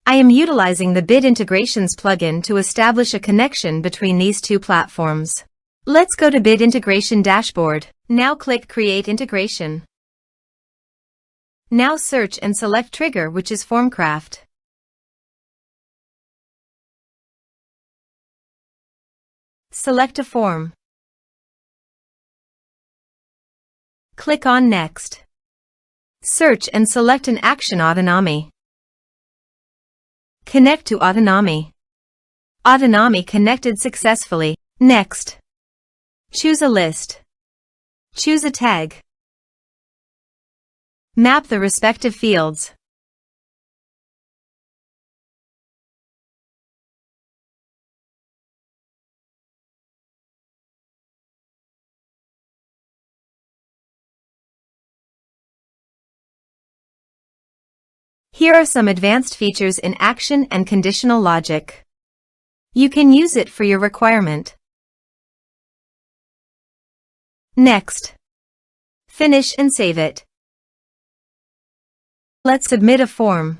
I am utilizing the Bit Integrations plugin to establish a connection between these two platforms. Let's go to Bit Integration Dashboard. Now click Create Integration. Now search and select trigger, which is FormCraft. Select a form. Click on Next. Search and select an action Autonomy. Connect to Autonomy. Autonomy connected successfully. Next. Choose a list. Choose a tag. Map the respective fields. Here are some advanced features in action and conditional logic. You can use it for your requirement. Next. Finish and save it. Let's submit a form.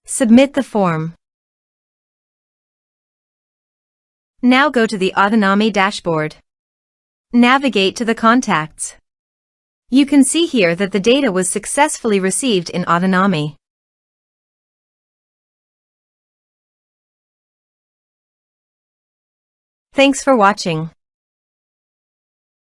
Submit the form. Now go to the Autonomy dashboard. Navigate to the contacts. You can see here that the data was successfully received in Autonomy. Thanks for watching.